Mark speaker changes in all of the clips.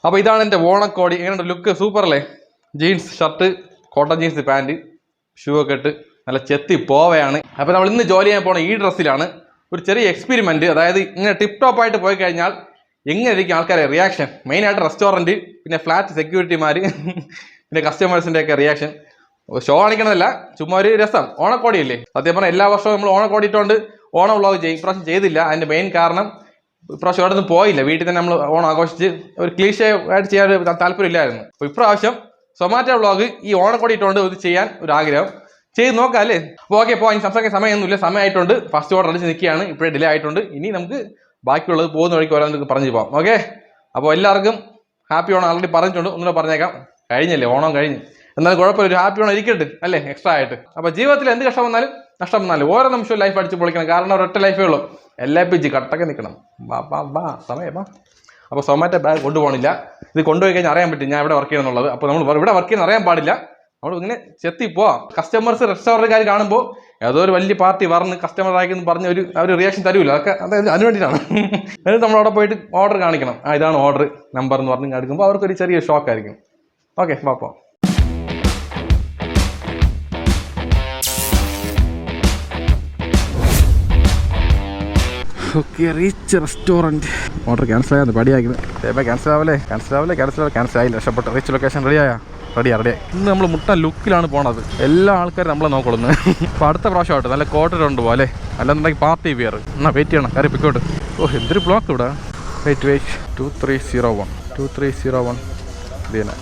Speaker 1: അപ്പോൾ ഇതാണ് എൻ്റെ ഓണക്കോടി. എങ്ങനെയുണ്ട് ലുക്ക്? സൂപ്പർ അല്ലേ? Jeans shirt, cotton jeans pant, shoe ഒക്കെ ഇട്ട് നല്ല ചെത്തി പോവയാണ്. അപ്പോൾ നമ്മൾ ഇന്ന് ജോലി ചെയ്യാൻ പോണ ഈ ഡ്രസ്സിലാണ്. ഒരു ചെറിയ എക്സ്പെരിമെൻറ്റ്, അതായത് ഇങ്ങനെ ടിപ്പ് ടോപ്പായിട്ട് പോയി കഴിഞ്ഞാൽ എങ്ങനെയായിരിക്കും ആൾക്കാരെ റിയാക്ഷൻ, മെയിനായിട്ട് റെസ്റ്റോറൻറ്റ്, പിന്നെ ഫ്ലാറ്റ് സെക്യൂരിറ്റിമാർ, പിന്നെ കസ്റ്റമേഴ്സിൻ്റെ ഒക്കെ റിയാക്ഷൻ. ഷോ കാണിക്കണതല്ല, ചുമ്മാ ഒരു രസം. ഓണക്കോടിയല്ലേ? സത്യം പറഞ്ഞാൽ എല്ലാ വർഷവും നമ്മൾ ഓണക്കോടി ഇട്ടുകൊണ്ട് ഓണം വ്ളോഗ് ചെയ്യും. ഇപ്രാവശ്യം ചെയ്തില്ല. അതിൻ്റെ മെയിൻ കാരണം ഇപ്രാവശ്യം അവിടെ നിന്ന് പോയില്ല. വീട്ടിൽ തന്നെ നമ്മൾ ഓണം ആഘോഷിച്ച് ഒരു ക്ലീഷേ ആയിട്ട് ചെയ്യാൻ താല്പര്യമില്ലായിരുന്നു. അപ്പോൾ ഇപ്രാവശ്യം സൊമാറ്റോ വ്ളോഗ് ഈ ഓണക്കോടി ഇട്ടുകൊണ്ട് ഇത് ചെയ്യാൻ ഒരു ആഗ്രഹം. ചെയ്ത് നോക്കാം അല്ലേ? അപ്പോൾ ഓക്കെ, ഇപ്പോൾ അതിന് സംസാരിക്കാൻ സമയമൊന്നുമില്ല. സമയമായിട്ടുണ്ട്. ഫസ്റ്റ് ഓർഡർ അടിച്ച് നിൽക്കുകയാണ്. ഇപ്പോഴേ ഡിലേ ആയിട്ടുണ്ട്. ഇനി നമുക്ക് ബാക്കിയുള്ളത് പോകുന്ന വഴിക്ക് ഓരോന്നൊക്കെ പറഞ്ഞു പോകാം. ഓക്കെ, അപ്പോൾ എല്ലാവർക്കും ഹാപ്പി ഓണം ആൾറെഡി പറഞ്ഞിട്ടുണ്ട്. ഒന്നുകൂടെ പറഞ്ഞേക്കാം. കഴിഞ്ഞല്ലേ, ഓണം കഴിഞ്ഞ്. എന്നാലും കുഴപ്പമില്ല, ഒരു ഹാപ്പി ഓണം ഇരിക്കട്ടെ അല്ലേ, എക്സ്ട്രാ ആയിട്ട്. അപ്പോൾ ജീവിതത്തിൽ എന്ത് കഷ്ടം വന്നാലും നഷ്ടം വന്നാലും ഓരോ നിമിഷവും ലൈഫ് അടിച്ച് പൊളിക്കണം. കാരണം ഒരൊറ്റ ലൈഫേ ഉള്ളൂ. LPG കട്ടൊക്കെ നിൽക്കണം. സമയം അപ്പോൾ സൊമാറ്റോ ബാഗ് കൊണ്ടുപോകണില്ല. ഇത് കൊണ്ടുപോയി കഴിഞ്ഞാൽ അറിയാൻ പറ്റും ഞാൻ ഇവിടെ വർക്ക് ചെയ്യുന്നുള്ളത്. അപ്പോൾ നമ്മൾ ഇവിടെ വർക്ക് ചെയ്യുന്ന അറിയാൻ പാടില്ല. നമ്മൾ ഇങ്ങനെ ചെത്തി പോവാം. കസ്റ്റമേഴ്സ് റെസ്റ്റോറൻറ്റുകാർ കാണുമ്പോൾ ഏതോ ഒരു വലിയ പാർട്ടി പറഞ്ഞ് കസ്റ്റമർ ആയിക്കെന്ന് പറഞ്ഞ് ഒരു റിയാക്ഷൻ തരൂല. അതൊക്കെ അതിന് വേണ്ടിയിട്ടാണ്. എന്നിട്ട് നമ്മൾ അവിടെ പോയിട്ട് ഓർഡർ കാണിക്കണം. ഇതാണ് ഓർഡർ നമ്പർ എന്ന് പറഞ്ഞ് കാണിക്കുമ്പോൾ അവർക്കൊരു ചെറിയ ഷോക്കായിരിക്കും. ഓക്കെ, പാപ്പോ. Okay, reach restaurant. Order cancel ആയാൽ പടിയാക്കുന്നത്. ക്യാൻസൽ ആയില്ല. രക്ഷപ്പെട്ടു. റീച്ച് ലൊക്കേഷൻ റെഡിയായി. ഇന്ന് നമ്മൾ മുട്ട ലുക്കിലാണ് പോണത്. എല്ലാ ആൾക്കാരും നമ്മളെ നോക്കൊള്ളുന്നത്. അപ്പോൾ അടുത്ത പ്രാവശ്യം ആവട്ടെ നല്ല കോട്ടരുണ്ട് പോലെ, അല്ലെന്നുണ്ടെങ്കിൽ പാർട്ടി വിയർ. എന്നാൽ വെയിറ്റ് ചെയ്യണം. കയറി പിക്കോട്ട്. എന്തൊരു ബ്ലോക്ക് ഇവിടെ. വെയിറ്റ് 2301 ഇത് തന്നെ.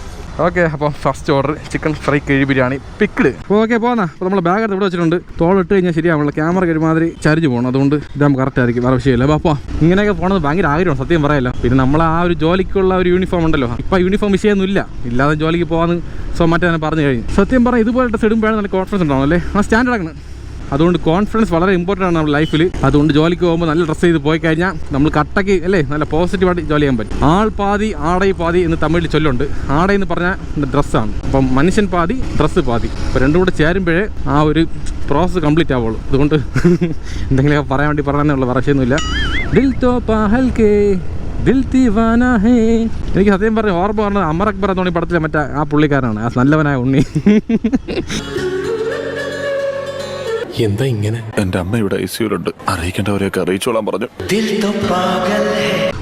Speaker 1: ഓക്കെ, അപ്പം ഫസ്റ്റ് ഓർഡർ ചിക്കൻ ഫ്രൈ കിഴി ബിരിയാണി പിക്കിഡ്. ഓക്കെ, പോന്നാ. അപ്പോൾ നമ്മൾ ബാഗ് എടുത്ത് ഇവിടെ വെച്ചിട്ടുണ്ട്. തോളിട്ട് കഴിഞ്ഞാൽ ശരിയാവുള്ള ക്യാമറ ഒരുമാതിരി ചരിഞ്ഞു പോകണം. അതുകൊണ്ട് ഇതാകുമ്പോൾ കറക്റ്റ് ആയിരിക്കും. വേറെ വിഷയമില്ല. അപ്പോൾ ഇങ്ങനെയൊക്കെ പോകണത് ഭയങ്കര ആഗ്രഹമാണ്, സത്യം പറയാമല്ലോ. പിന്നെ നമ്മൾ ആ ഒരു ജോലിക്കുള്ള ഒരു യൂണിഫോം ഉണ്ടല്ലോ. ഇപ്പം യൂണിഫോം വിഷയമൊന്നുമില്ല. ഇല്ലാതെ ജോലിക്ക് പോകാമെന്ന് സൊമാറ്റോ തന്നെ പറഞ്ഞു കഴിഞ്ഞു. സത്യം പറഞ്ഞാൽ ഇതുപോലത്തെ ഇടുമ്പോഴാണ് നല്ല കോൺഫിഡൻസ് ഉണ്ടാവും അല്ലേ? ആ സ്റ്റാൻഡേർഡ് ആണ്. അതുകൊണ്ട് കോൺഫിഡൻസ് വളരെ ഇമ്പോർട്ടൻ്റ് ആണ് നമ്മുടെ ലൈഫിൽ. അതുകൊണ്ട് ജോലിക്ക് പോകുമ്പോൾ നല്ല ഡ്രസ്സ് ചെയ്ത് പോയി കഴിഞ്ഞാൽ നമ്മൾ കട്ടയ്ക്ക് അല്ലേ നല്ല പോസിറ്റീവായിട്ട് ജോലി ചെയ്യാൻ പറ്റും. ആൾ പാതി ആടൈ പാതി എന്ന് തമിഴിൽ ചൊല്ലുണ്ട്. ആടയെന്ന് പറഞ്ഞാൽ ഡ്രസ്സാണ്. അപ്പം മനുഷ്യൻ പാതി ഡ്രസ്സ് പാതി. അപ്പോൾ രണ്ടും കൂടെ ചേരുമ്പോഴേ ആ ഒരു പ്രോസസ്സ് കംപ്ലീറ്റ് ആവുള്ളൂ. അതുകൊണ്ട് എന്തെങ്കിലുമൊക്കെ പറയാൻ വേണ്ടി പറയാനുള്ള വിഷയമൊന്നുമില്ല. ദിൽ തോ പഹൽ കേ ദിൽ ദീവാന ഹേ. എനിക്ക് സത്യം പറഞ്ഞ ഓർമ്മ പറഞ്ഞത് അമർ അക്ബർ എന്ന് പറഞ്ഞ പടത്തിലെ മറ്റേ ആ പുള്ളിക്കാരനാണ്, ആ നല്ലവനായ ഉണ്ണി.
Speaker 2: എന്താ ഇങ്ങനെ? എന്റെ അമ്മ ഇവിടെ ICUലുണ്ട്, അറിയിക്കേണ്ടവരെയൊക്കെ അറിയിച്ചോളാൻ പറഞ്ഞു.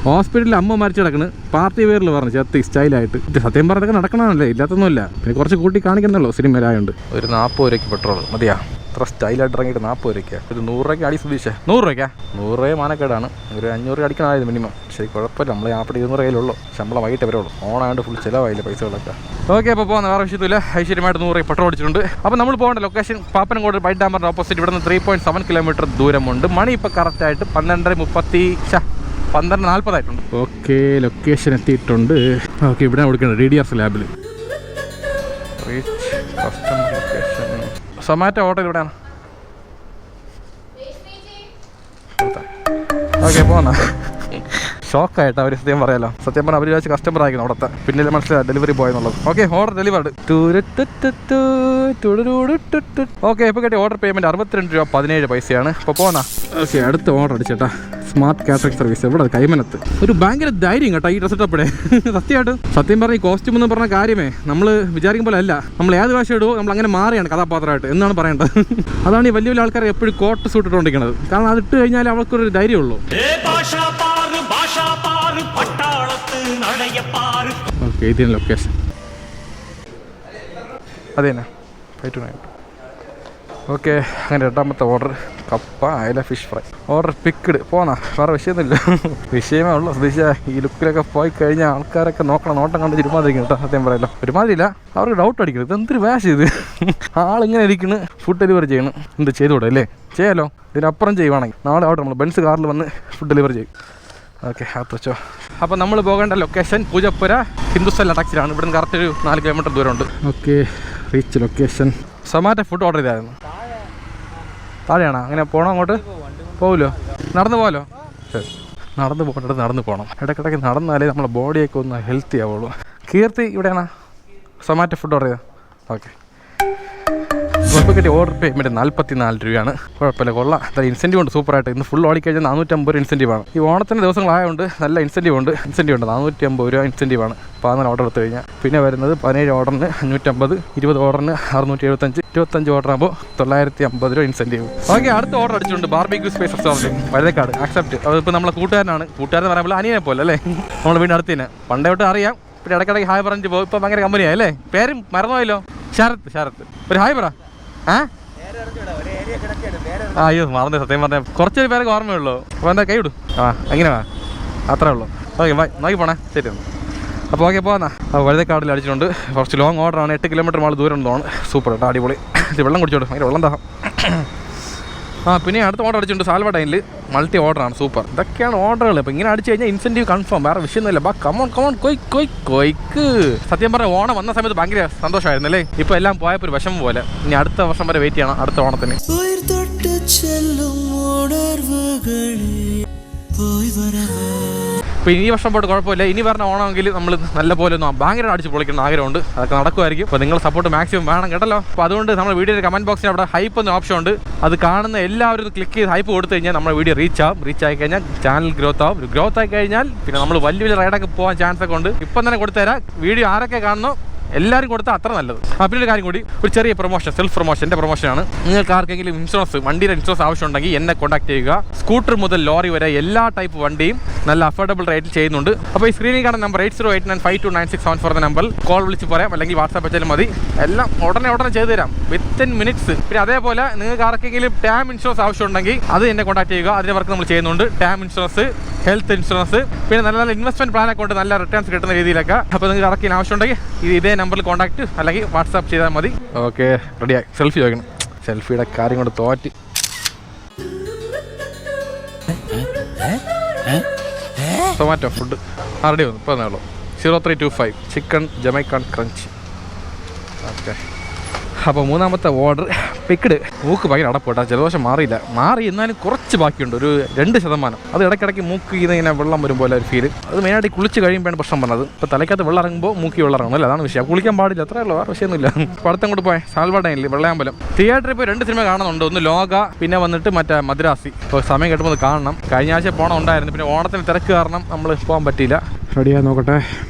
Speaker 1: ഹോസ്പിറ്റലിൽ അമ്മ മരിച്ചു കിടക്കണ്. പാർട്ടി വെയറിൽ പറഞ്ഞു ചെത്തി സ്റ്റൈലായിട്ട്. സത്യം പറഞ്ഞതൊക്കെ നടക്കണമല്ലേ, ഇല്ലാത്തൊന്നുമില്ല. പിന്നെ കുറച്ച് കൂട്ടി കാണിക്കുന്നല്ലോ സിനിമയിലായുണ്ട്. ഒരു 40 രൂപയ്ക്ക് പെട്രോൾ മതിയാ. അത്ര സ്റ്റൈലായിട്ട് ഇറങ്ങിയിട്ട് 40 രൂപയ്ക്ക്. ഒരു 100 രൂപയ്ക്ക് അടി സുതീഷേ. 100 രൂപയ്ക്കാ? 100 രൂപ മാനക്കേടാണ്. ഒരു 500 രൂപ അടിക്കണമായിരുന്നു മിനിമം. ശരി, കുഴപ്പമില്ല. നമ്മൾ അവിടെ 200 കയ്യിലുള്ളൂ. ശമ്പളം വൈകിട്ട് വരെ ഉള്ളൂ. ഓണാണ്ട് ഫുൾ ചിലവായില്ല പൈസകളൊക്കെ. ഓക്കെ, അപ്പോൾ പോകുന്ന വേറെ വിഷയത്തില്ല. ഐശ്വര്യമായിട്ട് 100 രൂപ പെട്രോൾ അടിച്ചിട്ടുണ്ട്. അപ്പോൾ നമ്മൾ പോകേണ്ട ലൊക്കേഷൻ പാപ്പനംകോട് ബൈറ്റ് ഡാമറിൻ്റെ ഓപ്പോസിറ്റ്. ഇവിടെ നിന്ന് 3.7 കിലോമീറ്റർ ദൂരമുണ്ട്. മണി ഇപ്പോൾ കറക്റ്റായിട്ട് 12:40 ആയിട്ടുണ്ട്. ഓക്കെ, ലൊക്കേഷൻ എത്തിയിട്ടുണ്ട്. ഓക്കെ, ഇവിടെ കൊടുക്കണം DDR ലാബിൽ. Reach customer location. Zomato order ഇവിടെയാണ്. ഓക്കെ, പോന്നാ. ഷോക്കായിട്ട് അവർ സത്യം പറയാലോ. സത്യം പറഞ്ഞാൽ അവർ വിചാരിച്ച് കസ്റ്റമർ ആയിരിക്കണം അവിടുത്തെ. പിന്നെ മനസ്സിലായി ഡെലിവറി ബോയ് എന്നുള്ളത്. Okay, order delivered. ഓക്കെ, ഇപ്പോൾ കേട്ടി ഓർഡർ പേയ്മെൻറ്റ് 62 രൂപ 17 പൈസയാണ്. അപ്പോൾ പോന്നാ. ഓക്കെ, അടുത്ത ഓർഡർ അടിച്ചേട്ടാ. Smart catering service. ഇവിടെ കൈമനത്ത്. ഒരു ഭയങ്കര ധൈര്യം കേട്ടോ ഈ ഡ്രസ് ഇട്ടപ്പോഴേ. സത്യം പറഞ്ഞ ഈ കോസ്റ്റ്യൂം എന്ന് പറഞ്ഞ കാര്യമേ നമ്മൾ വിചാരിക്കും പോലെ അല്ല. നമ്മൾ ഏത് ഭാഷ ഇടുമോ നമ്മൾ അങ്ങനെ മാറിയാണ് കഥാപാത്രമായിട്ട് എന്നാണ് പറയേണ്ടത്. അതാണ് ഈ വലിയ വലിയ ആൾക്കാർ എപ്പോഴും കോട്ട് സൂട്ട് ഇട്ടുകൊണ്ടിരിക്കുന്നത്. കാരണം അത് ഇട്ട് കഴിഞ്ഞാൽ അവർക്കൊരു ധൈര്യമുള്ളൂ. ഓക്കെ, ഇതിന് ലൊക്കേഷൻ അതെ തന്നെ 529. ഓക്കെ, അങ്ങനെ രണ്ടാമത്തെ ഓർഡർ കപ്പ അയല ഫിഷ് ഫ്രൈ. ഓർഡർ പിക്കിഡ്. പോന്നാ. വേറെ വിഷയമൊന്നുമില്ല. വിഷയമേ ഉള്ളൂ. ശ്രദ്ധിച്ചാൽ ഈ ലുക്കിലൊക്കെ പോയി കഴിഞ്ഞാൽ ആൾക്കാരൊക്കെ നോട്ടം കണ്ട് ചുരുമാതിരിക്കും കേട്ടോ. സത്യം പറയല്ലോ, ഒരുമാതിരിയില്ല. അവർക്ക് ഡൗട്ട് അടിക്കണം, ഇതെന്തൊരു വാഷ് ഇത്. ആളിങ്ങനെ ഇരിക്കുന്നു, ഫുഡ് ഡെലിവറി ചെയ്യണം. എന്ത് ചെയ്തുകൂടെ അല്ലേ? ചെയ്യാലോ. ഇതിനപ്പുറം ചെയ്യുവാണെങ്കിൽ നാളെ അവിടെ നമ്മൾ ബെൻസ് കാറിൽ വന്ന് ഫുഡ് ഡെലിവറി ചെയ്യും. ഓക്കെ, അത്രച്ചോ. അപ്പോൾ നമ്മൾ പോകേണ്ട ലൊക്കേഷൻ പൂജപ്പുര ഹിന്ദുസ്ഥാൻ ടാക്സിലാണ്. ഇവിടെ നിന്ന് കറക്റ്റ് ഒരു 4 കിലോമീറ്റർ ദൂരമുണ്ട്. Okay, reach location. Zomato food order ചെയ്തായിരുന്നു. താഴെയാണോ? അങ്ങനെ പോകണം? അങ്ങോട്ട് പോവുമല്ലോ? നടന്നു പോകാമല്ലോ? ശരി, നടന്നു പോകണം. ഇടയ്ക്കിടയ്ക്ക് നടന്നാലേ നമ്മളെ ബോഡിയൊക്കെ ഒന്ന് ഹെൽത്തി ആവുള്ളൂ. കീർത്തി ഇവിടെയാണോ സൊമാറ്റോ ഫുഡ് ഓർഡർ ചെയ്തത്? ഓക്കെ, ഇപ്പോൾ കിട്ടിയ ഓർഡർ പേയ്മെൻറ്റ് 44 രൂപയാണ്. കുഴപ്പമില്ല, കൊള്ളാം. എന്തായാലും ഇൻസെൻറ്റീവ് ഉണ്ട് സൂപ്പറായിട്ട്. ഇന്ന് ഫുൾ ഓടിക്കഴിഞ്ഞാൽ 450 ഇൻസെൻറ്റീവാണ്. ഈ ഓണത്തിൻ്റെ ദിവസങ്ങളായതുകൊണ്ട് നല്ല ഇൻസെൻറ്റീവ് ഉണ്ട്. 450 രൂപ ഇൻസെൻറ്റീവാണ് 14 ഓർഡർ എടുത്തു കഴിഞ്ഞാൽ. പിന്നെ വരുന്നത് 17 ഓർഡറിന് 550, 20 ഓർഡറിന് 675, 25 ഓർഡർ ആകുമ്പോൾ 950 രൂപ ഇൻസെൻറ്റീവ്. ഓക്കെ, അടുത്ത ഓർഡർ അടിച്ചിട്ടുണ്ട്. Barbecue space restaurant Vazhuthacaud. Accept. അതിപ്പോൾ നമ്മളെ കൂട്ടുകാരനാണ്. കൂട്ടുകാരെന്ന് പറയുമ്പോൾ അനിയനെ പോലെ അല്ലേ, നമ്മൾ വീണ്ടും അടുത്തന്നെ പണ്ടേ തൊട്ട് അറിയാം. പിന്നെ ഇടയ്ക്കിടയ്ക്ക് ഹായ് പറഞ്ഞിട്ട് പോകും. ഇപ്പോൾ ഭയങ്കര കമ്പനിയായി അല്ലേ. പേരും മറന്നുപോയല്ലോ. ശരത്ത് ഒരു ഹായ് പറ. അയ്യോ മറന്നു, സത്യം പറഞ്ഞ കുറച്ചൊരു പേരൊക്കെ ഓർമ്മയുള്ളൂ. അപ്പോൾ എന്താ കൈ വിടും. അങ്ങനെ അത്രേ ഉള്ളൂ. ഓക്കെ ബൈ, നോക്കി പോണേ. ശരി. അപ്പോൾ ഓക്കെ പോകാന്നാ. വഴുതക്കാടിൽ അടിച്ചിട്ടുണ്ട്. കുറച്ച് ലോങ് ഓർഡറാണ്. 8 കിലോമീറ്റർ മാൾ ദൂരം ഉണ്ടോണ്. സൂപ്പർ കേട്ടോ, അടിപൊളി. വെള്ളം കുടിച്ചോട്ടെ, ഭയങ്കര വെള്ളം ദാഹം. പിന്നെ അടുത്ത ഓർഡർ അടിച്ചിട്ടുണ്ട്. സാൽവ ടൈനിൽ മൾട്ടി ഓർഡറാണ്. സൂപ്പർ. ഇതൊക്കെയാണ് ഓർഡറുകൾ. അപ്പോൾ ഇങ്ങനെ അടിച്ചു കഴിഞ്ഞാൽ ഇൻസെൻറ്റീവ് കൺഫേം. വേറെ വിഷയമൊന്നുമില്ല. കമോൺ കൊയ്ക്ക്. സത്യം പറഞ്ഞാൽ ഓണം വന്ന സമയത്ത് ഭയങ്കര സന്തോഷമായിരുന്നു അല്ലേ. ഇപ്പോൾ എല്ലാം പോയപ്പോൾ ഒരു വിഷമം പോലെ. ഇനി അടുത്ത വർഷം വരെ വെയിറ്റ് ചെയ്യണം അടുത്ത ഓണത്തിന്. ഇപ്പോൾ ഈ വർഷം പോയിട്ട് കുഴപ്പമില്ല. ഇനി പറഞ്ഞ ഓണമെങ്കിൽ നമ്മൾ നല്ല പോലെ ഒന്ന് ഭയങ്കര അടിച്ച് പൊളിക്കണം ആഗ്രഹമുണ്ട്. അതൊക്കെ നടക്കുമായിരിക്കും. അപ്പോൾ നിങ്ങളുടെ സപ്പോർട്ട് മാക്സിമം വേണം കേട്ടല്ലോ. അപ്പോൾ അതുകൊണ്ട് നമ്മുടെ വീഡിയോയുടെ കമൻറ്റ് ബോക്സിൽ അവിടെ ഹൈപ്പ് എന്ന ഓപ്ഷൻ ഉണ്ട്. അത് കാണുന്ന എല്ലാവരും ക്ലിക്ക് ചെയ്ത് ഹൈപ്പ് കൊടുത്തു കഴിഞ്ഞാൽ നമ്മുടെ വീഡിയോ റീച്ച് ആയി കഴിഞ്ഞാൽ ചാനൽ ഗ്രോത്ത് ആയി കഴിഞ്ഞാൽ പിന്നെ നമ്മൾ വലിയ റൈഡൊക്കെ പോകാൻ ചാൻസ് ഒക്കെ ഉണ്ട്. ഇപ്പം തന്നെ കൊടുത്തുതരാം. വീഡിയോ ആരൊക്കെ കാണുന്നു എല്ലാവരും കൊടുത്താൽ അത്ര നല്ലത്. പിന്നെ ഒരു കാര്യം കൂടി, ഒരു ചെറിയ പ്രൊമോഷൻ, സെൽഫ് പ്രൊമോഷൻ, എൻ്റെ പ്രൊമോഷനാണ്. നിങ്ങൾക്ക് ആർക്കെങ്കിലും ഇൻഷുറൻസ്, വണ്ടിയുടെ ഇൻഷുറൻസ് ആവശ്യമുണ്ടെങ്കിൽ എന്നെ കോൺടാക്ട് ചെയ്യുക. സ്കൂട്ടർ മുതൽ ലോറി വരെ എല്ലാ ടൈപ്പ് വണ്ടിയും നല്ല അഫോർഡബിൾ റേറ്റിൽ ചെയ്യുന്നുണ്ട്. അപ്പോൾ ഈ സ്ക്രീനിൽ കാണുന്ന നമ്പർ 8089529674 എന്ന നമ്പറിൽ കോൾ വിളിച്ച് പറയാം, അല്ലെങ്കിൽ വാട്സാപ്പ് വെച്ചാലും മതി. എല്ലാം ഉടനെ ചെയ്തു തരാം, വിത്തിൻ മിനിറ്റ്സ്. പിന്നെ അതേപോലെ നിങ്ങൾക്ക് ആർക്കെങ്കിലും ടേം ഇൻഷുറൻസ് ആവശ്യമുണ്ടെങ്കിൽ അത് എന്നെ കോൺടാക്ട് ചെയ്യുക. അതിൻ്റെ വർക്ക് നമ്മൾ ചെയ്യുന്നുണ്ട്. ടേം ഇൻഷുറൻസ്, ഹെൽത്ത് ഇൻഷുറൻസ്, പിന്നെ നല്ല ഇൻവെസ്റ്റ്മെൻറ്റ് പ്ലാനൊക്കെ കൊണ്ട് നല്ല റിട്ടേൺസ് കിട്ടുന്ന രീതിയിലൊക്കെ. അപ്പോൾ നിങ്ങൾക്ക് ആർക്കെങ്കിലും ആവശ്യമുണ്ടെങ്കിൽ ഇതേ നമ്പറിൽ കോൺടാക്ട് അല്ലെങ്കിൽ വാട്സാപ്പ് ചെയ്താൽ മതി. ഓക്കെ, റെഡിയായി. സെൽഫി ചോദിക്കണം. സെൽഫിയുടെ കാര്യം കൊണ്ട് തോറ്റ്. ടൊമാറ്റോ ഫുഡ് റെഡി വന്നു. ഇപ്പോൾ ഉള്ളൂ. 0325 ചിക്കൻ ജമൈക്കൺ ക്രഞ്ച്. ഓക്കെ, അപ്പോൾ മൂന്നാമത്തെ ഓർഡർ പിക്ഡ്. മൂക്ക് ഭയങ്കര അടപ്പോട്ടാ. ജലദോഷം മാറി എന്നാലും കുറച്ച് ബാക്കിയുണ്ട്, ഒരു 2%. അത് ഇടയ്ക്കിടയ്ക്ക് മൂക്ക് ഇങ്ങനെ വെള്ളം വരും പോലെ ഒരു ഫീൽ. അത് മെയിനായിട്ട് കുളിച്ച് കഴിയുമ്പോഴാണ് പ്രശ്നം പറഞ്ഞത്. ഇപ്പോൾ തലയ്ക്കകത്ത് വെള്ളം ഇറങ്ങുമ്പോൾ മൂക്കി വെള്ളം ഇറങ്ങണം അല്ലേ, അതാണ് വിഷയം. കുളിക്കാൻ പാടില്ല, അത്രേ ഉള്ളൂ, വേറെ വിഷയമൊന്നുമില്ല. അപ്പോൾ അടുത്തും കൂടെ പോയി സാൽവ ടൈനിൽ വെള്ളയാമ്പലം തിയേറ്ററിൽ പോയി 2 സിനിമ കാണുന്നുണ്ട്. ഒന്ന് ലോക, പിന്നെ വന്നിട്ട് മറ്റേ മദ്രാസി. ഇപ്പോൾ സമയം കിട്ടുമ്പോൾ കാണണം. കഴിഞ്ഞ ആഴ്ച പോകണം ഉണ്ടായിരുന്നു, പിന്നെ ഓണത്തിന് തിരക്ക് കാരണം നമ്മൾ പോകാൻ പറ്റിയില്ല. റെഡിയായി നോക്കട്ടെ.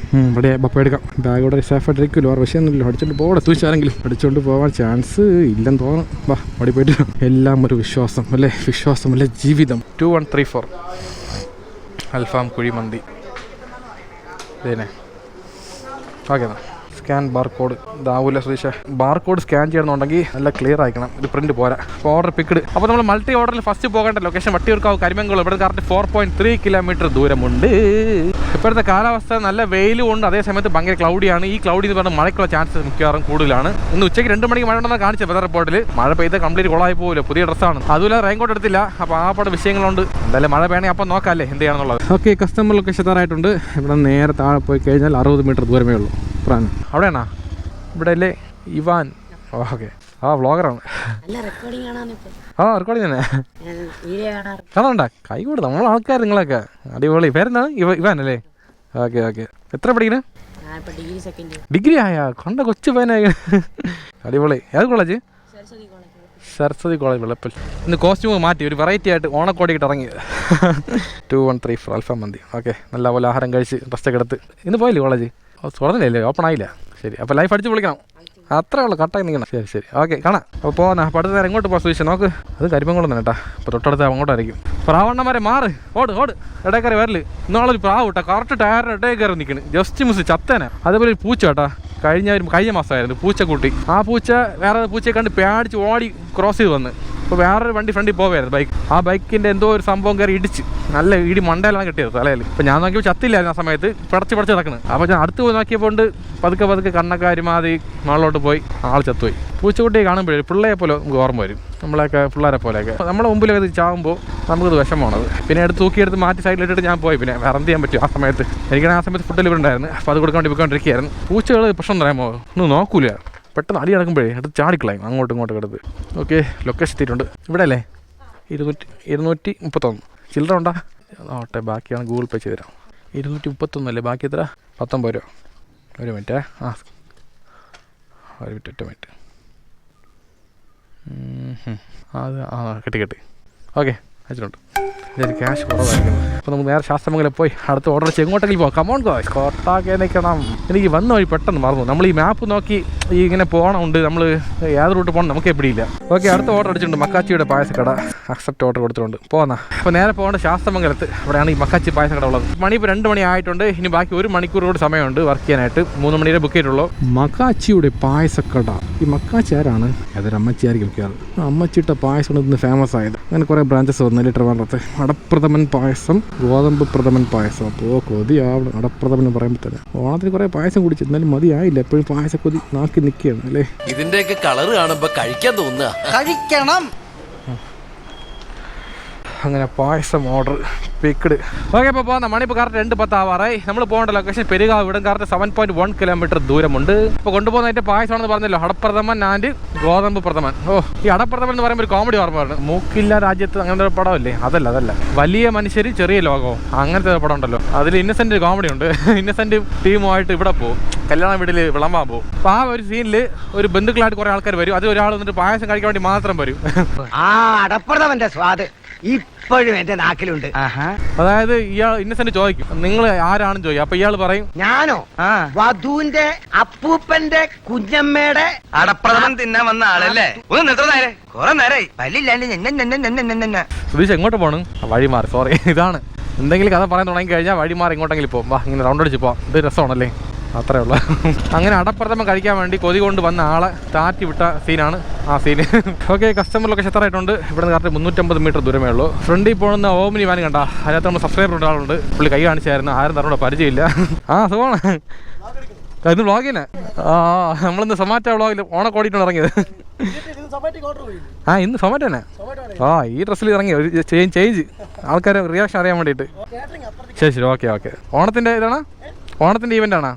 Speaker 1: റെഡിയായി. ബപ്പ എടുക്കാം. ബാഗോടെ സേഫായിട്ടിരിക്കുമല്ലോ, വേറെ വിഷയമൊന്നുമില്ല. അടിച്ചോണ്ട് പോകണം. എത്തുവെച്ചാരെങ്കിലും അടിച്ചോണ്ട് പോകാൻ ചാൻസ് ഇല്ലെന്ന് തോന്നുന്നു. വാ, ഓടി പോയിട്ട്. എല്ലാം ഒരു വിശ്വാസം അല്ലേ, വിശ്വാസം അല്ലേ ജീവിതം. 2134 അൽഫാം കുഴിമന്തി. ഇതേ ഓക്കെ. Scan barcode. ദാവൂല ശ്രീഷ. ബാർകോഡ് സ്കാൻ ചെയ്യണമെന്നുണ്ടെങ്കിൽ നല്ല ക്ലിയർ ആയിക്കണം, ഇത് പ്രിന്റ് പോരാ. അപ്പോൾ ഓർഡർ പിക്ഡ്. അപ്പോൾ നമ്മൾ മൾട്ടി ഓർഡറിൽ ഫസ്റ്റ് പോകേണ്ട ലൊക്കേഷൻ വട്ടിയൂർക്കാവ് കരിമംഗളം. ഇവിടെ കറക്റ്റ് 4.3 കിലോമീറ്റർ ദൂരമുണ്ട്. ഇപ്പോഴത്തെ കാലാവസ്ഥ നല്ല വെയിലും ഉണ്ട്, അതേ സമയത്ത് ഭയങ്കര ക്ലൗഡിയാണ്. ഈ ക്ലൗഡി എന്ന് പറഞ്ഞാൽ മഴയ്ക്കുള്ള ചാൻസ് മിക്കവാറും കൂടുതലാണ്. ഇന്ന് ഉച്ചയ്ക്ക് 2 മണിക്ക് മഴ ഉണ്ടെന്ന് കാണിച്ചത് വെതർ റിപ്പോർട്ടിൽ. മഴ പെയ്ത് കംപ്ലീറ്റ് കൊളായി പോകില്ല. പുതിയ ഡ്രസ്സാണ്, അതുപോലെ റെയിൻകോട്ട് എടുത്തില്ല. അപ്പോൾ ആ പാട് വിഷയങ്ങളുണ്ട്. എന്തായാലും മഴ വേണമെങ്കിൽ അപ്പം നോക്കാമല്ലേ എന്ത് ചെയ്യാന്നുള്ളത്. ഓക്കെ, കസ്റ്റമർ ലൊക്കേഷൻ തരായിട്ടുണ്ട്. ഇവിടെ നേരെ താഴെ പോയി കഴിഞ്ഞാൽ 60 മീറ്റർ ദൂരമേ ഉള്ളൂ. അവിടെയാണോ? ഇവിടെ അല്ലേ ഇവാൻ? ഓക്കെ, വ്ളോഗറാണ്. റെക്കോർഡിങ് തന്നെ കാണാണ്ടാ. കൈ കൂടെ നമ്മൾ ആൾക്കാർ നിങ്ങളൊക്കെ അടിപൊളി. പേരെന്താണ്? ഇവാൻ അല്ലേ? ഓക്കെ. എത്ര പഠിക്കണേ? ഡിഗ്രി ആയാ? കണ്ട കൊച്ചു പയ്യനായി. അടിപൊളി. ഏത് കോളേജ്? സരസ്വതി കോളേജ് വെള്ളപ്പൽ. ഇന്ന് കോസ്റ്റ്യൂം മാറ്റി ഒരു വെറൈറ്റി ആയിട്ട് ഓണക്കോടിയിട്ട് ഇറങ്ങി. 2134 അൽഫാം മന്തി. ഓക്കെ, നല്ല പോലെ ആഹാരം കഴിച്ച് ഡ്രസ്സൊക്കെ എടുത്ത്. ഇന്ന് പോയില്ലേ കോളേജ്? തുറന്നില്ലേ? ഓപ്പൺ ആയില്ല. ശരി, അപ്പോൾ ലൈഫ് അടിച്ച് വിളിക്കണം. അത്രേ ഉള്ളൂ, കട്ടായി നിൽക്കണം. ശരി. ഓക്കെ, കാണാം. അപ്പോൾ പോകുന്ന അപ്പോൾ അടുത്ത നേരം എങ്ങോട്ട് പോകാൻ സൂക്ഷിച്ച് നോക്ക്. അത് കരിമംകുളം തന്നെ കേട്ടോ. അപ്പോൾ തൊട്ടടുത്ത് അങ്ങോട്ടായിരിക്കും. പ്രാവണ്ണന്മാരെ മാറ്, ഓട് ഇടയ്ക്കറി വരല്. ഇന്നാളൊരു പ്രാവ് കേട്ടോ, കറക്റ്റ് ടയറിന് ഇടയിൽ കയറി നിൽക്കുന്നു. ജസ്റ്റ് മിസ് ചത്തേനെ. അതേപോലെ ഒരു പൂച്ച കേട്ടോ, കഴിഞ്ഞ മാസമായിരുന്നു പൂച്ചക്കുട്ടി. ആ പൂച്ച വേറെ പൂച്ചയെ കണ്ട് പേടിച്ച് ഓടി ക്രോസ് ചെയ്ത് വന്ന്. അപ്പോൾ വേറൊരു വണ്ടി ഫ്രണ്ടിൽ പോവായിരുന്നു ബൈക്ക്. ആ ബൈക്കിൻ്റെ എന്തോ ഒരു സംഭവം കയറി ഇടിച്ച് നല്ല ഇടി മണ്ടയിലാണ് കിട്ടിയത് തലയിൽ. അപ്പോൾ ഞാൻ നോക്കിയപ്പോൾ ചത്തില്ലായിരുന്നു ആ സമയത്ത്, പടച്ച് കിടക്കുന്നത്. അപ്പോൾ ഞാൻ അടുത്ത് പോയി നോക്കിയപ്പോൾ പതുക്കെ കണ്ണൊക്കെ അരിമാതി മുകളിലോട്ട് പോയി ആൾ ചത്തുപോയി. പൂച്ചക്കുട്ടിയെ കാണുമ്പോഴേ പിള്ളയെ പോലെ നമുക്ക് ഓർമ്മ വരും, നമ്മളെയൊക്കെ പിള്ളേരെ പോലെയൊക്കെ. നമ്മളെ മുമ്പിലൊക്കെ ചാകുമ്പോൾ നമുക്കത് വിഷമമാണത്. പിന്നെ തൂക്കിയെടുത്ത് മാറ്റി സൈഡിലിട്ടിട്ട് ഞാൻ പോയി. പിന്നെ വേറെ എന്ത് ചെയ്യാൻ പറ്റും ആ സമയത്ത്? എനിക്കാണ് ആ സമയത്ത് ഫുഡ് ഡെലിവറി ഉണ്ടായിരുന്നു. അപ്പോൾ അത് കൊടുക്കാൻ വേണ്ടി പോയിക്കൊണ്ടിരിക്കുകയായിരുന്നു. പൂച്ചകൾ പ്രശ്നം പറയാമോ, ഒന്നും നോക്കൂല. പെട്ടെന്ന് അടി നടക്കുമ്പോഴേ അത് ചാടിക്കളയും അങ്ങോട്ടും ഇങ്ങോട്ടും കിടത്ത്. ഓക്കെ, ലൊക്കേഷൻ എത്തിയിട്ടുണ്ട്. ഇവിടെ അല്ലേ 231 ചില്ലറ ഉണ്ടാ? ഓട്ടെ, ബാക്കിയാണ് ഗൂഗിൾ പേ ചെയ്ത് തരാം. 231 അല്ലേ, ബാക്കി എത്ര? 19 രൂപ. ഒരു മിനിറ്റ്. ഒറ്റ മിനിറ്റ്. അത് കിട്ടി ഓക്കെ അയച്ചിട്ടുണ്ട്. ഇതിൽ ക്യാഷ് കുറവായിരിക്കുന്നു. അപ്പോൾ നമുക്ക് നേരെ ശാസ്ത്രമംഗലം പോയി അടുത്ത ഓർഡർ വെച്ച് എങ്ങോട്ടെങ്കിലും പോകാം. കമോൺ ഗോയ്സ്, കോട്ടാക്കെ നിൽക്കണം. എനിക്ക് വന്ന വഴി പെട്ടെന്ന് മറന്നു. നമ്മൾ ഈ മാപ്പ് നോക്കി ഈ ഇങ്ങനെ പോകണമുണ്ട്, നമ്മൾ ഏത് റൂട്ട് പോകണം നമുക്ക് എപ്പിടിയില്ല. ഓക്കെ, അടുത്ത ഓർഡർ അടിച്ചിട്ടുണ്ട്. മക്കാച്ചിയുടെ പായസക്കട അക്സെപ്റ്റ് ഓർഡർ കൊടുത്തിട്ടുണ്ട്. പോകാം. അപ്പോൾ നേരെ പോകേണ്ട ശാസ്ത്രമംഗലത്ത്. അവിടെയാണ് ഈ മക്കാച്ചി പായസക്കട ഉള്ളത്. മണി ഇപ്പോൾ 2 മണി ആയിട്ടുണ്ട്. ഇനി ബാക്കി 1 മണിക്കൂർ കൂടി സമയമുണ്ട് വർക്ക് ചെയ്യാനായിട്ട്. 3 മണിയുടെ ബുക്ക് ചെയ്തിട്ടുള്ളൂ. മക്കാച്ചിയുടെ പായസക്കട. ഈ മക്കാച്ചി ആരാണ്? അതൊരു അമ്മച്ചിയായിരിക്കും മിക്കവാറും. അമ്മച്ചിട്ട പായസം ഇന്ന് ഫേമസ് ആയത്. അങ്ങനെ കുറേ ബ്രാഞ്ചസ് വന്നു ട്രിവാൻഡ്രത്ത്. അടപ്രഥമൻ പായസം, ഗോതമ്പ് പ്രഥമൻ പായസം. അപ്പോൾ കൊതിയാവണം അടപ്രഥമൻ എന്ന് പറയുമ്പോൾ തന്നെ. ഓണത്തിന് കുറേ പായസം കുടിച്ചു, എന്നാലും മതിയായില്ല. എപ്പോഴും പായസക്കൊതി നാക്കി നിൽക്കുകയാണ് അല്ലേ.
Speaker 3: ഇതിന്റെയൊക്കെ കളറ് കാണുമ്പോ കഴിക്കാൻ തോന്നുക. കഴിക്കണം.
Speaker 1: അങ്ങനെ പായസം ഓർഡർ പിക്ഡ്. ഓക്കെ, ഇപ്പോൾ പോകുന്ന മണി ഇപ്പോൾ കറക്റ്റ് 2:10 ആവാറായി. നമ്മൾ പോകേണ്ട ലൊക്കേഷൻ പെരുകാവ്. ഇവിടെ കറക്റ്റ് 7.1 കിലോമീറ്റർ ദൂരമുണ്ട്. ഇപ്പോൾ കൊണ്ടുപോകുന്നതിൻ്റെ പായസമാണെന്ന് പറഞ്ഞല്ലോ, അടപ്രഥമൻ ആൻഡ് ഗോതമ്പ് പ്രഥമൻ. ഈ അടപ്രഥമൻ എന്ന് പറയുമ്പോൾ ഒരു കോമഡി ഓർമ്മയാണ്. മൂക്കില്ല രാജ്യത്ത് അങ്ങനത്തെ ഒരു പടമല്ലേ? അതല്ല വലിയ മനുഷ്യർ ചെറിയ ലോകവും അങ്ങനത്തെ ഒരു പടം ഉണ്ടല്ലോ. അതിൽ ഇന്നസെന്റ് കോമഡി ഉണ്ട്. ഇന്നസെന്റ് ടീമുമായിട്ട് ഇവിടെ പോകും, കല്യാണ വീട്ടിൽ വിളമ്പാൻ പോകും. അപ്പോൾ ആ ഒരു സീനിൽ ഒരു ബന്ധുക്കളായിട്ട് കുറേ ആൾക്കാർ വരും. അത് ഒരാൾ വന്നിട്ട് പായസം കഴിക്കാൻ വേണ്ടി മാത്രം വരും.
Speaker 4: അടപ്രഥമന്റെ സ്വാദ് ഇപ്പോഴും എന്റെ നാക്കിലുണ്ട്.
Speaker 1: അതായത് ഇയാൾ ഇന്നസെന്റ് ചോദിക്കും, നിങ്ങൾ ആരാണെന്ന് ചോദിക്കും. അപ്പൊ ഇയാൾ പറയും,
Speaker 4: ഞാനോ വധുവിന്റെ അപ്പൂപ്പന്റെ കുഞ്ഞമ്മയുടെ
Speaker 3: അടപ്രഥമൻ തിന്നാൻ വന്ന ആളല്ലേ? ഒന്ന് നിർത്തണേ, കുറെ നേരായി പല്ലില്ലാണ്ട്.
Speaker 1: സുധീഷ് എങ്ങോട്ട് പോകണം? വഴി മാറി. സോറി, ഇതാണ് എന്തെങ്കിലും കഥ പറയാൻ തുടങ്ങി കഴിഞ്ഞാൽ വഴി മാറി എങ്ങോട്ടെങ്കിലും പോകും. വാ, ഇങ്ങനെ റൗണ്ട് അടിച്ച് പോവാം. ഇത് രസമാണല്ലേ, അത്രേ ഉള്ളൂ. അങ്ങനെ അടപ്രഥമൻ കഴിക്കാൻ വേണ്ടി കൊതി കൊണ്ട് വന്ന ആളെ താറ്റി വിട്ട സീനാണ് ആ സീന്. ഓക്കെ, കസ്റ്റമർ ലൊക്കേഷൻ എത്താറായിട്ടുണ്ട്. ഇവിടെ നിന്ന് കറക്റ്റ് 350 മീറ്റർ ദൂരമേ ഉള്ളൂ. ഫ്രണ്ടിൽ പോകുന്ന ഓമിനി വാൻ കണ്ട, അതിനകത്ത് നമ്മൾ സബ്സ്ക്രൈബർ ഒരാളുണ്ട്. പുള്ളി കൈ കാണിച്ചായിരുന്നു. ആരും തന്നോട് പരിചയമില്ല. സുഖമാണ്. ഇന്ന് വ്ളോഗ് തന്നെ. നമ്മളിന്ന് സൊമാറ്റോ വ്ളോഗിൽ ഓണക്കോടിയിട്ടാണ് ഇറങ്ങിയത്. ഇന്ന് സൊമാറ്റോ തന്നെ. ഈ ഡ്രസ്സിൽ ഇറങ്ങി ഒരു ചേഞ്ച് ആൾക്കാരെ റിയാക്ഷൻ അറിയാൻ വേണ്ടിയിട്ട്. ശരി ഓക്കെ. ഓണത്തിൻ്റെ ഇതാണ്, ഓണത്തിൻ്റെ ഈവൻ്റ് ആണോ?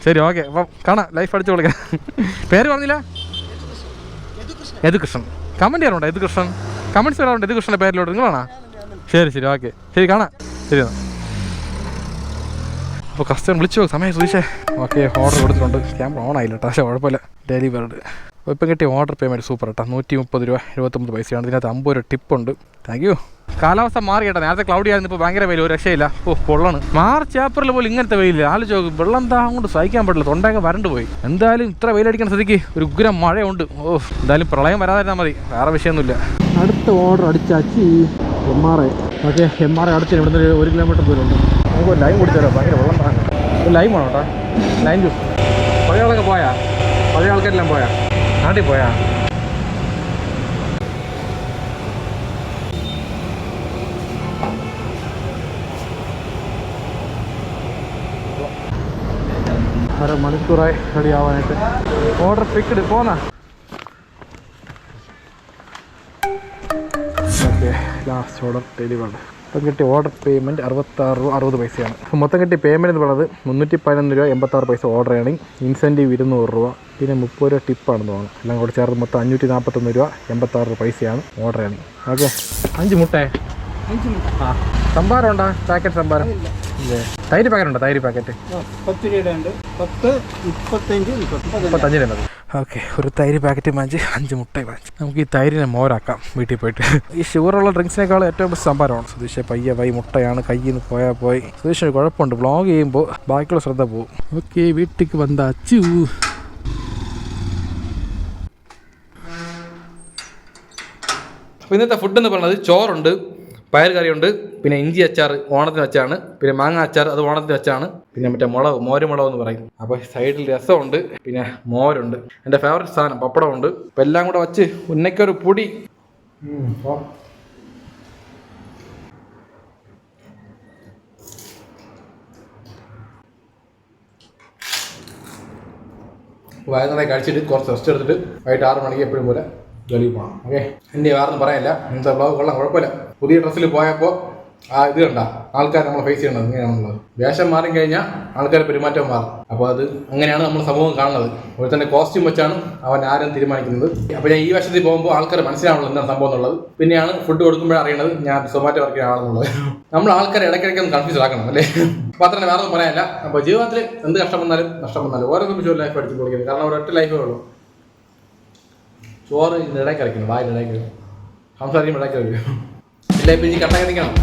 Speaker 1: ശരി ഓക്കെ. അപ്പം കാണാം, ലൈഫ് അടിച്ചു കൊടുക്കാം. പേര് പറഞ്ഞില്ല? യദുകൃഷ്ണൻ. കമൻറ്റ് ചെയ്യാറുണ്ടോ? യദുകൃഷ്ണൻ കമൻറ്റ്സ് വരാറുണ്ട് യദുകൃഷ്ണൻ്റെ പേരിലോട്ട്. നിങ്ങളാണോ? ശരി ഓക്കെ. കാണാം. ശരി എന്നാൽ. അപ്പോൾ കസ്റ്റമർ വിളിച്ചു സമയം ചോദിച്ചേ. ഓക്കെ, ഓർഡർ കൊടുത്തിട്ടുണ്ട്. ക്യാമറ ഓൺ ആയില്ല കേട്ടോ, പക്ഷേ കുഴപ്പമില്ല. ഡെയിലി ബേർഡ് ഇപ്പം കിട്ടിയ ഓർഡർ പേയ്മെൻറ്റ് സൂപ്പർ കേട്ടോ. 130 രൂപ 79 പൈസയാണ്. ഇതിനകത്ത് 50 രൂപ ടിപ്പുണ്ട്. Thank you. കാലാവസ്ഥ മാറി കേട്ടോ. നേരത്തെ ക്ലൗഡി ആയിരുന്നു, ഇപ്പോൾ ഭയങ്കര വെയിൽ, ഒരു രക്ഷയില്ല. പൊള്ളണ്. മാർച്ച് ഏപ്രിൽ പോലും ഇങ്ങനത്തെ വെയിലില്ല. ആലോചിച്ച് വെള്ളം ദാഹം കൊണ്ട് സഹിക്കാൻ പറ്റില്ല. തൊണ്ടയൊക്കെ വരണ്ട് പോയി. എന്തായാലും ഇത്ര വെയിലടിക്കുന്ന സ്ഥിതിക്ക് ഒരു ഉഗ്രം മഴയുണ്ട്. എന്തായാലും പ്രളയം വരാതിരുന്നാൽ മതി, വേറെ വിഷയമൊന്നുമില്ല. അടുത്ത ഓർഡർ അടിച്ചാച്ചി MRI. ഓക്കെ, MRI അടിച്ചിട്ട് ഇവിടുന്ന് 1 കിലോമീറ്റർ ദൂരമുണ്ട്. നമുക്ക് ലൈം കുടിച്ചാലോ, ഭയങ്കര വെള്ളം താങ്ങും. ഒരു ലൈം വേണം കേട്ടോ, ലൈം ജ്യൂസ്. പഴയ ആളൊക്കെ പോയാ? പഴയ ആൾക്കാരെല്ലാം പോയാ? നാട്ടിൽ പോയാ? അരമണിക്കൂറായി റെഡി ആവാനായിട്ട്. Order picked. പോന്നാ. Okay, last order delivered. ഇപ്പം കിട്ടിയ ഓർഡർ പേയ്മെൻറ്റ് 66 രൂപ 60 പൈസയാണ്. അപ്പോൾ മൊത്തം കിട്ടിയ പേയ്മെൻറ്റ് എന്ന് പറയുന്നത് 311 രൂപ 86 പൈസ ഓർഡർ ഏണിങ്. ഇൻസെൻറ്റീവ് 200 രൂപ, പിന്നെ 30 രൂപ ടിപ്പാണെന്ന് തോന്നുന്നു. എല്ലാം കൂടെ ചേർത്ത് മൊത്തം 541 രൂപ 86 പൈസയാണ് ഓർഡർ ഏണിങ്. ഓക്കെ, 5 മുട്ട. സംഭാരം ഉണ്ടോ? പാക്കറ്റ് സംഭാരം ഇല്ലേ? തൈര് പാക്കറ്റ് ഉണ്ടോ? തൈര് പാക്കറ്റ്
Speaker 5: 10 രൂപയുടെ ഉണ്ട്. 10, 25,
Speaker 1: 35 മതി. ഓക്കെ, ഒരു തൈര് പാക്കറ്റ് വാങ്ങിച്ച് 5 മുട്ട വാങ്ങിച്ച് നമുക്ക് ഈ തൈരിനെ മോരാക്കാം വീട്ടിൽ പോയിട്ട്. ഈ ഷുഗറുള്ള ഡ്രിങ്ക്സിനേക്കാൾ ഏറ്റവും ബെസ്റ്റ് സംഭാരമാണ്. സുധീഷ് പയ്യെ മുട്ടയാണ്, കയ്യിൽ നിന്ന് പോയി. സുധീഷിന് കുഴപ്പമുണ്ട്, വ്ളോഗ് ചെയ്യുമ്പോൾ ബാക്കിയുള്ള ശ്രദ്ധ പോകും. ഓക്കെ, വീട്ടിലേക്ക് വന്നാച്ചു. അപ്പോൾ ഇന്നത്തെ ഫുഡ് എന്ന് പറയുന്നത് ചോറുണ്ട്, പയർ കറിയുണ്ട്, പിന്നെ ഇഞ്ചി അച്ചാർ ഓണത്തിന് വെച്ചാണ്, പിന്നെ മാങ്ങ അച്ചാർ അത് ഓണത്തിന് വെച്ചാണ്, പിന്നെ മറ്റേ മോരുമുളക് എന്ന് പറയും. അപ്പോൾ സൈഡിൽ രസമുണ്ട്, പിന്നെ മോരുണ്ട്, എൻ്റെ ഫേവറേറ്റ് സാധനം പപ്പടമുണ്ട്. അപ്പോൾ എല്ലാം കൂടെ വച്ച് ഉന്നയ്ക്കൊരു പൊടി. വൈകുന്നേരം കഴിച്ചിട്ട് കുറച്ച് റെസ്റ്റ് എടുത്തിട്ട് വൈകിട്ട് 6 മണിക്ക് എപ്പോഴും പോലെ ജോലിക്ക് പോകണം. ഓക്കെ, എൻ്റെ വേറൊന്നും പറയാനില്ല. ഇന്നത്തെ വ്ളോഗ് കൊള്ളാം, കുഴപ്പമില്ല. പുതിയ ഡ്രസ്സിൽ പോയപ്പോൾ ഇത് കണ്ട ആൾക്കാർ നമ്മൾ ഫേസ് ചെയ്യണത് ഇങ്ങനെയാണുള്ളത്. വേഷം മാറിക്കഴിഞ്ഞാൽ ആൾക്കാരുടെ പെരുമാറ്റം മാറും. അപ്പോൾ അത് അങ്ങനെയാണ് നമ്മൾ സമൂഹം കാണുന്നത്. അതുപോലെ തന്നെ കോസ്റ്റ്യൂം വെച്ചാണ് അവൻ ആരും തീരുമാനിക്കുന്നത്. അപ്പോൾ ഞാൻ ഈ വശത്തിൽ പോകുമ്പോൾ ആൾക്കാർ മനസ്സിലാവുള്ളൂ എന്താണ് സംഭവം എന്നുള്ളത്. പിന്നെയാണ് ഫുഡ് കൊടുക്കുമ്പോഴേ അറിയണത് ഞാൻ സൊമാറ്റോ വർക്ക് ആണെന്നുള്ളത്. നമ്മൾ ആൾക്കാരെ ഇടയ്ക്കിടയ്ക്ക് ഒന്ന് കൺഫ്യൂസ് ആക്കണം അല്ലേ? അപ്പോൾ അത്ര വേറെ ഒന്നും പറയാനില്ല. അപ്പോൾ ജീവിതത്തിൽ എന്ത് കഷ്ടം വന്നാലും നഷ്ടം വന്നാലും ഓരോ നിമിഷവും ലൈഫ് അടിച്ചു പൊളിക്കുന്നത്. കാരണം ഒരൊറ്റ ലൈഫേ ഉള്ളൂ. ചോറ് ഇടയ്ക്ക് അരയ്ക്കണം, വായിൽ ഇടയ്ക്ക് സംസാരിക്കുമ്പോൾ ഇടയ്ക്ക് വരും. ഇല്ല ഇപ്പം ഇനി കട്ട നിൽക്കണം.